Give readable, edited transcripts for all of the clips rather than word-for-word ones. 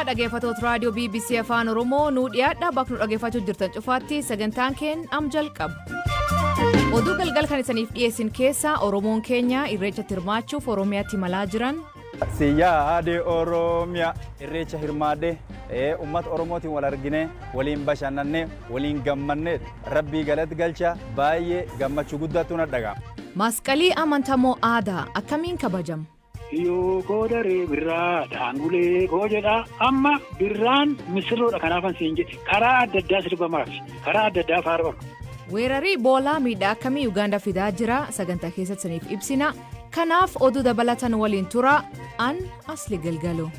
dhaggeeffattoota raadiyoo BBC Afaan Oromoo nuu dhiyaadha bakka nu dhaggeeffachuu jirtan cufaatti sagantaan keenya am jalqaba. Oduu galgal kan isiniif dhiyeessin keessaa Oromoon keenya irreechatti hirmaachuuf Oromiyaatti imalaa jiran. Siyaade Oromiyaa irreecha hirmaadde uummata Oromootiin wal argine waliin bashannanne waliin gammanne rabbii galatti galcha baay'ee gammachuu guddaatu na dhaga'ama. Masqalii amantamoo aadaa akkamiin kabajamu? Yoo koodare birraa daangulee koo jedha amma birraan misirroodha kanaafan siin jedhe karaa adda addaa sirbamaaf karaa adda addaa faarfama. Weerarii boolaa miidhaa akkamii Ugaandaa fidaa jira sagantaa keessatti saniif ibsina kanaaf oduu dabalatan waliin tura an asli galgaloo.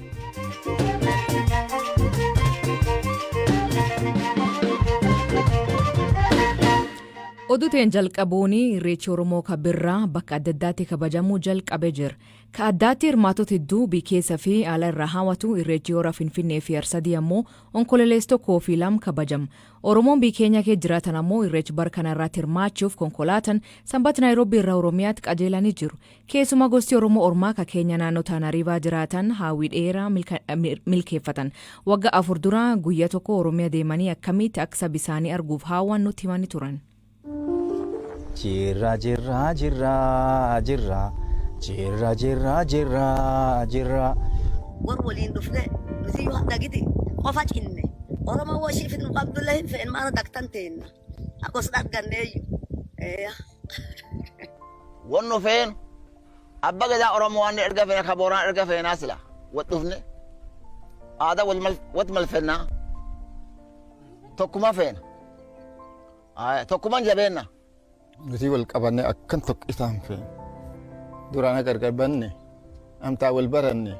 Oduuteen jalqabuuni irreechi Oromoo kabirraa bakka adda addaatti kabajamuu jalqabee jira. Ka addaatti hirmaatota hedduu bikeessa fi ala irraa hawwatu irreechi hora Finfinnee fi Arsadii ammoo onkololeessa tokkoo fi lama kabajama. Oromoon bikeenya kee jiraatan ammoo irreechi bara kana irratti hirmaachuuf konkolaataan sanbata Naayiroobii irraa Oromiyaatti qajeelanii jiru. Keessumaa gosti Oromoo Ormaa ka keenya naannoo Taanariivaa jiraatan hawwii dheeraa milkeeffatan. Waggaa 4 dura guyyaa tokko Oromiyaa deemanii akkamitti akka bisaanii arguuf hawwan nutti himanii turan. Jirra jirra jirra jirra jirra jirra jirra jirra. Waliin dhufne nuti yoo dhagite qofa cinne Oromoo washii fi Abdullahi hin fe'in maana dhaqtan teenna akkas dhagganneeyyu. Wannu fe'in abba gadaa Oromoo waan erga fe'in kabooraan erga fe'inaa sila wat dhufne aadaa wat malfennaa tokkuma fe'in tokkuman jabeenna. Nuti wal qabanne akkan tokko isaan fe'in duraan gargar banne amtaa wal baranne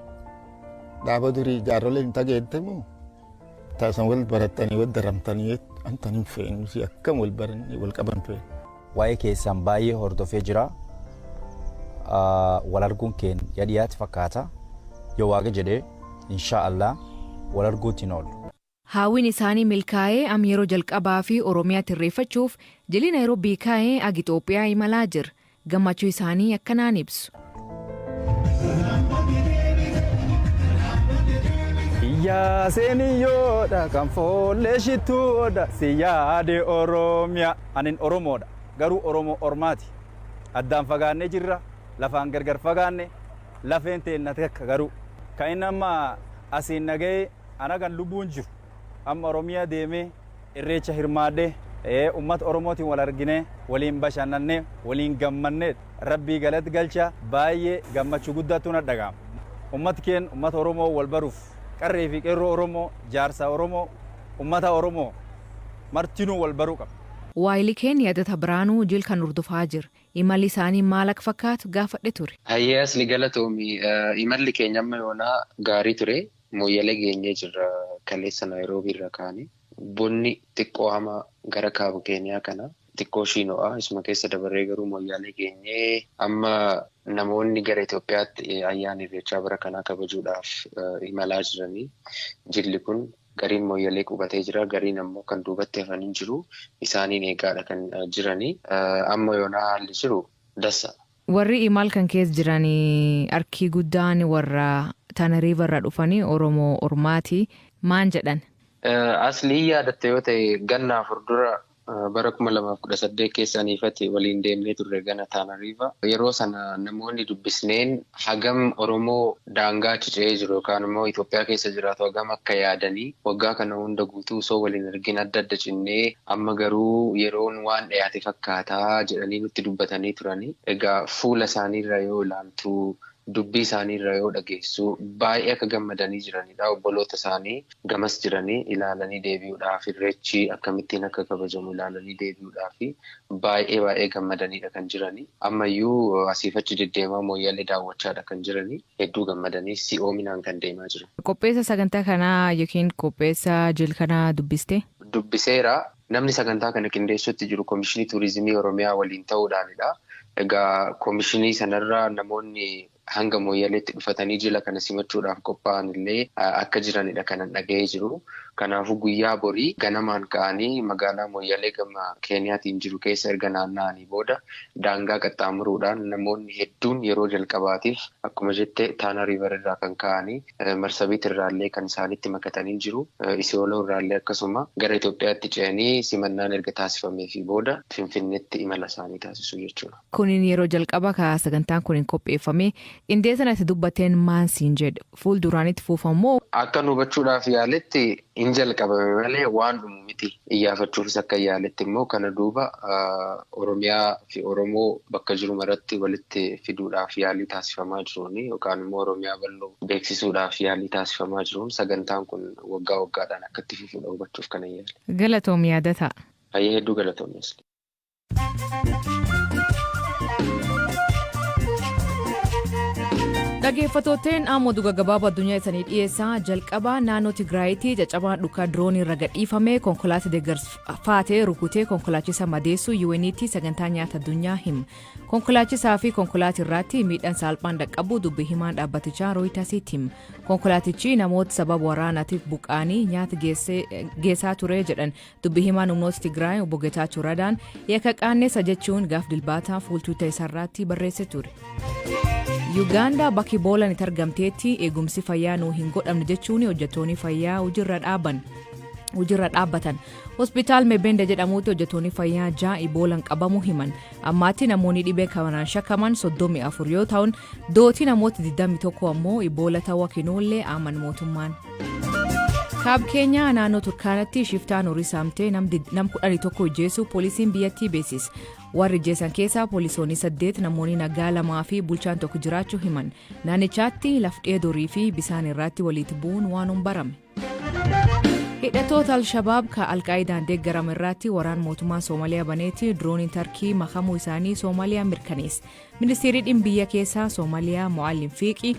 dhaaba durii jaarroleen tageettamu taasan wal barattanii wal daramtanii antanii fe'in nuti akkam wal baranne wal qaban fe'in. Waa'ee keessan baay'ee hordofee jira. Wal arguun keenya dhiyaatti fakkaata. Yoo waaqa jedhee inshaallah wal arguutti oolu. Hawwiin isaanii milkaa'ee am yeroo jalqabaa fi Oromiyaatti irreeffachuuf jilii Naayiroobii kaa'ee ag Itoophiyaa imalaa jira. Gammachuu isaanii akkanaan ibsu. Yaa seeniyyoodha kan foollee shittuudha siyaade Oromiyaa anin Oromoodha garuu Oromoo Ormaati addaan fagaannee jirra lafaan gargar fagaanne lafeen teenna takka garuu kan inni amma asiin nagahee ana kan lubbuun jiru amma Oromiyaa deemee irreecha hirmaadde uummata Oromootiin wal argine waliin bashannanne waliin gammanne rabbii galatti galcha baay'ee gammachuu guddaatu na dhaga'ama. Uummati keenya uummata Oromoo wal baruuf qarree fi qeerroo Oromoo jaarsa Oromoo uummata Oromoo martinuu wal baruu qaba. Waayilii keenya yaadata biraanuu jil kan hordofaa jira. Imalli isaanii maal akka fakkaatu gaafadhe ture. Hayyaas ni galatoomi. Imalli keenya amma yoonaa gaarii ture. Mooyyalee geenyee jirra kaleessa Naayiroobii irra kaane. Bunni xiqqoo hamaa gara kaaba Keeniyaa kana xiqqoo shiino'a. Isuma keessa dabarree garuu mooyyalee geenyee amma namoonni gara Itoophiyaatti ayyaana irreechaa bara kanaa kabajuudhaaf imalaa jiranii. Jilli kun gariin mooyyalee qubatee jira. Gariin ammoo kan duubatti hafanii jiru. Isaaniin eegaadha kan jiranii. Amma yoonaa haalli jiru dassa. Warri imal kan keessa jiranii arkii guddaan warra Taanariivaa irraa dhufanii Oromoo Ormaati maan jedhan? Aslii yaadatte yoo ta'e ganna 4 dura bara 2018 keessaniifatti waliin deemnee turre gana Taanariivaa. Yeroo sana namoonni dubbisneen hagam Oromoo daangaa cicee jiru yookaan immoo Itoophiyaa keessa jiraatu hagam akka yaadanii waggaa kana hunda guutuu osoo waliin argin adda adda cinnee amma garuu yeroon waan dhiyaate fakkaataa jedhanii nutti dubbatanii turanii. Egaa fuula isaaniirra yoo ilaaltu dubbii isaaniirra yoo dhageessu baay'ee akka gammadanii jiranidha. Obboloota isaanii gamas jiranii ilaalanii deebi'uudhaaf irreechi akkamittiin akka kabajamu ilaalanii deebi'uudhaaf baay'ee gammadanidha kan jiranii. Ammayyuu asiifachi deddeemaa mooyyalee daawwachaadha kan jiranii. Hedduu gammadanii si'oominaan kan deemaa jiran. Qopheessa sagantaa kanaa yookiin qopheessa jil kanaa dubbiste? Dubbiseera. Namni sagantaa kana qindeessutti jiru Komishinii Turizimii Oromiyaa waliin ta'uudhaanidha. Egaa komishinii sanarra namoonni hanga mooyyaleetti dhufatanii jila kana simachuudhaaf qophaa'an illee akka jiranidha kanan dhaga'ee jiru. Kanaafuu guyyaa borii ganamaan ka'anii magaalaa Moyyalee gama Keeniyaatiin jiru keessa erga naanna'anii booda daangaa qaxxaamuruudhaan namoonni hedduun yeroo jalqabaatiif akkuma jette Taana Riiver irraa kan ka'anii Marsabiit irraallee kan isaanitti makatanii jiru. Isiyooloo irraallee akkasuma gara Itoophiyaatti ce'anii simannaan erga taasifameefi booda Finfinneetti imala isaanii taasisu jechuudha. Kunin yeroo jalqaba sagantaan kun qopheeffame qindeessa natti dubbateen maan siin jedhe fuulduraanitti fuufamoo akka nu hubachuudhaaf yaaletti hin jalqabame malee waan dhumu miti. Iyyaafachuufis akka yaaletti immoo kana duuba Oromiyaa fi Oromoo bakka jiru maratti walitti fiduudhaaf yaalii taasifamaa jiruuni yookaan immoo Oromiyaa bal'oo beeksisuudhaaf yaalii taasifamaa jiruun sagantaan kun waggaa waggaadhaan akka itti fufuudha hubachuuf kana yaale. Galatoom yaadata. Hayyee hedduu galatoomees. Dhaggeeffattootni ammoo duga gabaabaa addunyaa isaanii dhiyeessaa jalqabaa naannoo Tigraayitti caccabaan dhukaa diroonii irra gadhiifame konkolaataa deeggarfaatee rukutee konkolaachisa madeessu UN'tti sagantaa nyaata addunyaa hima. Konkolaachisaa fi konkolaataa irratti miidhaan salphaan dhaqqabu dubbii himaan dhaabbatichaa Rooyitaasitti hima. Konkolaatichi namoota sababa waraanaatiif buqqaanii nyaata geessaa ture jedhan dubbii himaan humnoota Tigraay obbo Getaachoo Radaan yakka qaanneessa jechuun gaaf dilbaataa fuultuuta isaarratti barreesse ture. Uganda bakki boolan itti argamteetti eegumsi fayyaa nuu hin godhamne jechuun hojjettoonni fayyaa hojiirra dhaabbatan. Hospitaal Mebende jedhamutti hojjettoonni fayyaa 6 boolan qabamu himan. Ammaatti namoonni dhibee kanaan shakkaman 34 yoo ta'an dootii namoota 21 ammoo iboola ta'uu kennuullee aman mootummaan. Kaab Keenyaa naannoo Turkaanatti shiftaan horii saamtee nam 11 ijjeessu poolisiin biyyattii beeksise. Warri ijjeessan keessaa poolisoonni 8 namoonni nagaa 2 fi bulchaan 1 jiraachuu himan. Naannichaatti lafdhee dorii fi bisaan irratti walitti bu'uun waan barame. Hidhattoota Al-Shabaab ka Al-Qaa'idaan deeggarame irratti waraan mootummaa Soomaaliyaa baneetti dirooniin Tarkii makamuu isaanii Soomaaliyaa mirkaneesse. Ministeerri dhimma biyya keessaa Soomaaliyaa Mo'allim Fiiqii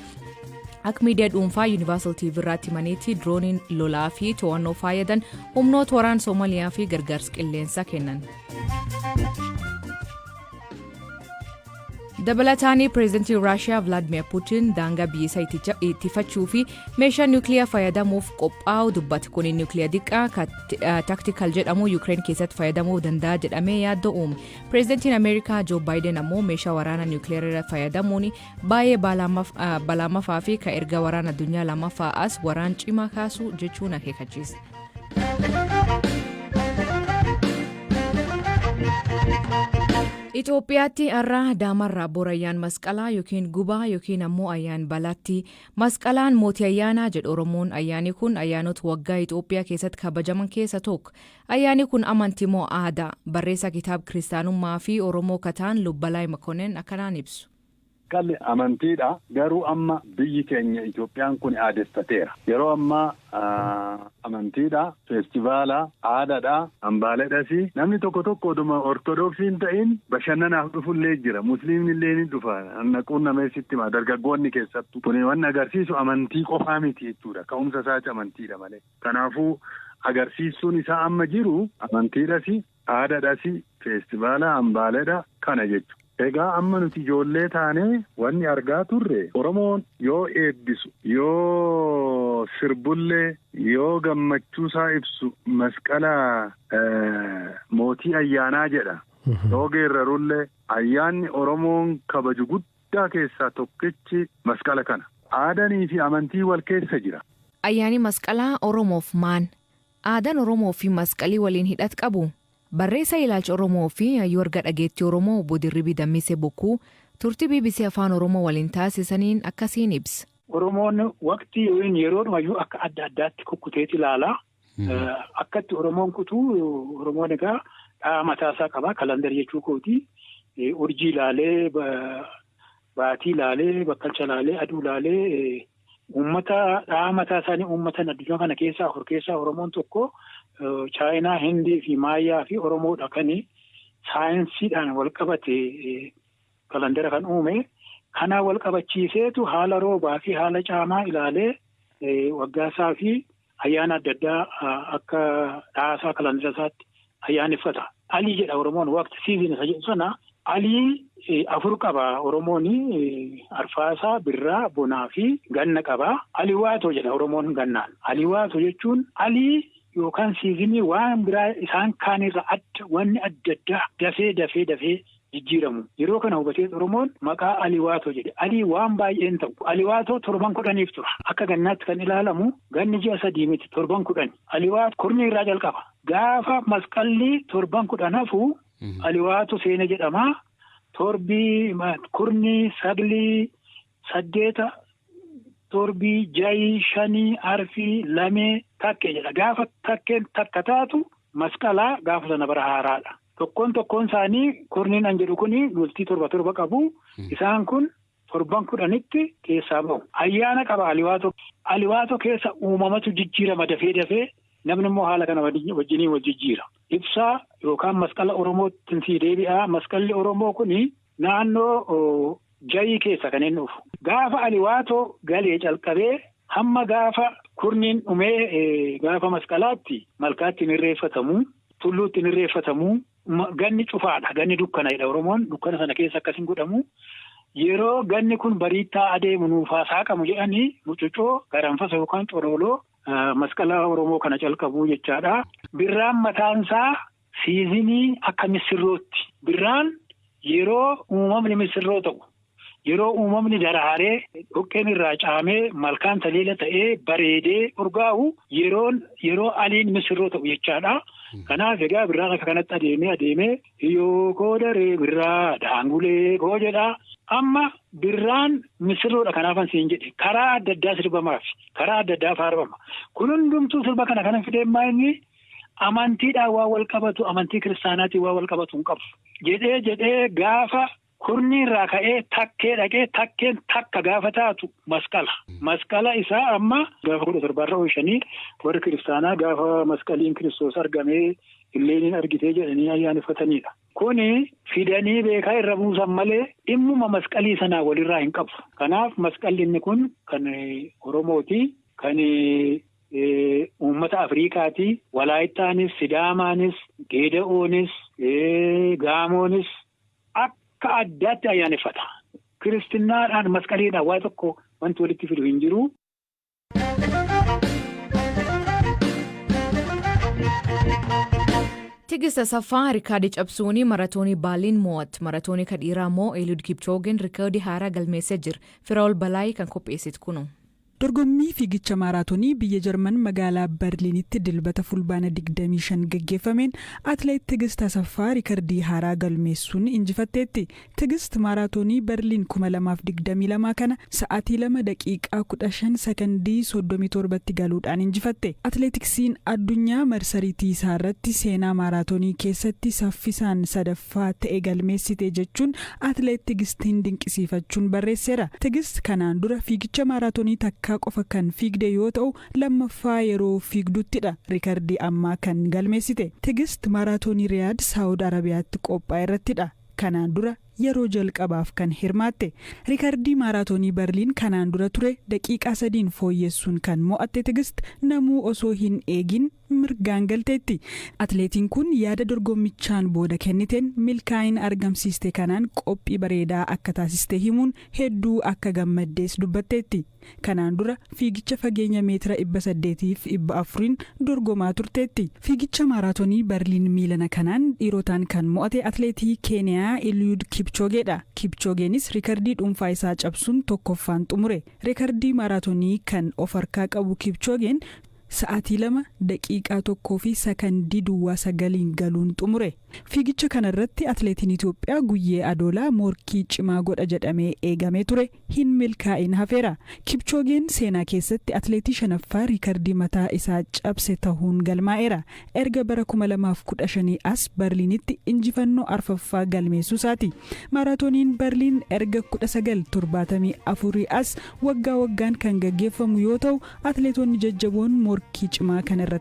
akka miidiyaa dhuunfaa Universal TV irratti himaneetti dirooniin lolaa fi to'annoo fayyadan humnoota waraan Soomaaliyaa fi gargaarsa qilleensaa kennan. Dabalataanii pireezidantii Raashiyaa Vladimir Putin daangaa biyya isaa ittifachuu fi meeshaa niwukiliyaa fayyadamuuf qophaa'u dubbate. Kun niwukiliyaa diqqaa taktikal jedhamu Yuukireen keessatti fayyadamuu danda'a jedhamee yaaddoo uume. Pireezidantiin Ameerikaa Joo Baayiden ammoo meeshaa waraana niwukiliyaa fayyadamuun baay'ee bal'aamaafaa fi ka erga waraana addunyaa lammaffaa as waraan cimaa kaasuu jechuun akeekachiise. Itoophiyaatti har'a daamarraa bor ayyaan masqalaa yookiin gubaa yookiin ammoo ayyaan balaatti masqalaan mootii ayyaanaa jedhu Oromoon. Ayyaanni kun ayyaanota waggaa Itoophiyaa keessatti kabajaman keessa tokko. Ayyaanni kun amantii moo aadaa? Barreessaa kitaaba kiristaanummaa fi Oromoo kataan Lubbalaay Makonnen akkanaan ibsu. Kalli amantiidha. Garuu amma biyyi keenya Itoophiyaan kun aadeffateera. Yeroo ammaa amantiidha, feestivaala, aadaadha, hambaaledha fi namni tokko oduma ortodoksiin ta'in bashannanaaf dhufullee jira. Musliimni illee ni dhufa. Naquun nameessitti dargaggoonni keessattuu. Kun wanni agarsiisu amantii qofaa miti jechuudha. Ka'umsa isaati amantiidha malee. Kanaafuu agarsiisuun isaa amma jiru amantiidha fi aadaadha fi feestivaala, hambaaledha kana jechuudha. Egaa amma nuti ijoollee taanee wanni argaa turre Oromoon yoo eebbisu yoo sirbullee yoo gammachuusaa ibsu masqala mootii ayyaanaa jedha. Yoo geerrarullee ayyaanni Oromoon kabaju guddaa keessaa tokkichi masqala kana. Aadanii fi amantii wal keessa jira. Ayyaanni masqalaa Oromoof maan? Aadaan Oromoo fi masqalii waliin hidhat qabu? Barreessa ilaalcha Oromoo fi hayyuu erga dhageettii Oromoo obbo Dirribii Dammisee Bokkuu turtii BBC Afaan Oromoo waliin taasisaniin akkasiin ibsa. Oromoon waqtii yookiin yeroodhumayyuu akka adda addaatti kukkuteeti ilaala. Akkatti Oromoon kutuu Oromoon egaa dhahaa mataasaa qaba. Kalandar jechuu kooti. Urjii ilaalee, baatii ilaalee, bakkalcha ilaalee, aduu ilaalee uummata dhahaa mataa isaanii uummatan addunyaa kana keessaa afur keessaa Oromoon tokko. Chaayinaa, Hindii fi Maayyaa fi Oromoodha kan saayinsiidhaan wal qabate kalandara kan uume. Kana wal qabachiiseetu haala roobaa fi haala caamaa ilaalee waggaasaa fi ayyaana adda addaa akka dhaasaa kalandara isaatti ayyaaneffata. Alii jedha Oromoon waqti siizin isa jedhu sana Alii 4 qaba Oromoon Arfaasaa, Birraa, Bonaa fi Ganna qaba. Aliwaatoo jedha Oromoon gannaan. Aliwaatoo jechuun alii yookaan siizinii waan biraa isaan kaanirra wanni adda addaa dafee jijjiiramu. Yeroo kana hubatee Oromoon maqaa Aliwaatoo jedhe. Alii waan baay'een ta'u. Aliwaatoo 7 tura. Akka gannaatti kan ilaalamu ganni ji'a 3 miti 7. Aliwaatoo kurni irraa jalqaba. Gaafa masqalli 7 hafu Aliwaatoo seena jedhama. Torbii, kurni, saglii, 8, torbii, 6, 5, arfii, lamee, takkee jedha. Gaafa takkeen takka taatu masqalaa gaafa sana bara haaraadha. Tokkoon isaanii kurniin an jedhu kuni bultii 7 qabu. Isaan kun 7 keessaa bahu. Ayyaana qaba Aliwaatoo. Aliwaatoo keessa uumamatu jijjiirama dafee namni immoo haala kana wajjiniin wal jijjiira. Ibsaa yookaan masqala Oromootti sii deebi'a. Masqalli Oromoo kuni naannoo jayii keessa kan inni dhufu. Gaafa Aliwaatoo galee calqabee hamma gaafa kurniin dhumee gaafa masqalaatti malkaatti hin irreeffatamu, tulluutti hin irreeffatamu. Ganni cufaadha. Ganni dukkanadha. Oromoon dukkana sana keessa akkasiin godhamu. Yeroo ganni kun bariittaa adeemu nuufaa saaqamu jedhanii mucucoo garanfasa yookaan corooloo masqala Oromoo kana calqabu jechaadha. Birraan mataansaa siizinii akka misirrootti. Birraan yeroo uumamni misirroo ta'u, yeroo uumamni daraaree dhoqqeen irraa caamee malkaan taliila ta'ee bareedee urgaa'u yeroo aliin misirroo ta'u jechaadha. Kanaaf egaa birraan akka kanatti adeemee yoo koodaree birraa daangulee koo jedha. Amma birraan misirroodha kanaafan siin jedhe karaa adda addaa sirbamaaf karaa adda addaa faarfama. Kun hundumtuu sirba kana fideemmaa inni amantiidhaan waan wal qabatu amantii kiristaanaatiin waan wal qabatu hin qabu. Jedhee gaafa kurni irraa ka'ee takkee dhaqee takkeen takka gaafa taatu masqala. Masqala isaa amma gaafa 17 oolchanii warri kiristaanaa gaafa masqaliin Kiristoos argamee illeen argitee jedhanii ayyaaneffatanidha. Kuni fidanii beekaa irra buusan malee dhimmuma masqalii sanaa walirraa hin qabu. Kanaaf masqalli inni kun kan Oromooti, kan uummata Afriikaati, Walaayittaanis, Sidaamaanis, Geeda'oonis, Gaamoonis akka addaatti ayyaaneffata. Kiristaanaadhaan masqaliidhaan waa tokko wanti walitti fidu hin jiru. Tigist Asaffaa rikaadii cabsuun maratoonii Baaliin mo'atte. Maratoonii kan dhiiraa immoo Eliud Kipchoogeen rikaadii haaraa galmeessee jira. Firaa'ol Balaayii kan qopheessitu kunu. Dorgommii fiigicha maaraatoonii biyya Jarman magaalaa Berliinitti dilbata fulbaana 25 gaggeeffameen atileet Tigist Asaffaa rikardii haaraa galmeessuun injifatteetti. Tigist maaraatoonii Berliin 2022 kana sa'aatii 2 daqiiqaa 15 sekondii 37tti galuudhaan injifatte. Atileetiksiin addunyaa marsariitii isaa irratti seenaa maaraatoonii keessatti saffisaan sadaffaa ta'e galmeessite jechuun atileet Tigistiin dinqisiifachuun barreesseera. Tigist kanaan dura fiigicha maaraatoonii qofa kan fiigde yoo ta'u lammaffaa yeroo fiigduttidha rikardii ammaa kan galmeessite. Tigist maaraatoonii Riyaad Saawud Arabiyaatti qophaa'e irrattidha kanaan dura yeroo jalqabaaf kan hirmaatte. Rikardii maaraatoonii Berliin kanaan dura ture daqiiqaa 3 fooyyessuun kan mo'atte Tigist namuu osoo hin eegin mirgaan galteetti. Atileetiin kun yaada dorgommichaan booda kenniteen milkaa'ina argamsiiste kanaan qophii bareedaa akka taasiste himuun hedduu akka gammaddees dubbatteetti. Kanaan dura fiigicha fageenya meetira 800 dorgomaa turteetti. Fiigicha maaraatoonii Berliin miilana kanaan dhiirotaan kan mo'ate atileetii Keeniyaa Eliud Kipchoogeedha. Kipchoogeenis rikardii dhuunfaa isaa cabsuun tokkoffaan xumure. Rikardii maaraatoonii kan of harkaa qabu Kipchoogeen sa'aatii 2 daqiiqaa 1 fi sekondii 9 galuun xumure. Fiigicha kanarratti atileetiin Itoophiyaa Guyyee Adoolaa morkii cimaa godha jedhamee eegamee ture hin milkaa'in hafeera. Kipchoogeen seenaa keessatti atileetii 5ffaa rikardii mataa isaa cabse ta'uun galmaa'eera. Erga bara 2015 as Berliinitti injifannoo 4ffaa galmeessuu isaati. Maaraatooniin Berliin erga 1974 as waggaa waggaan kan gaggeeffamu yoo ta'u atileetonni jajjaboon morkii cimaa kanarratti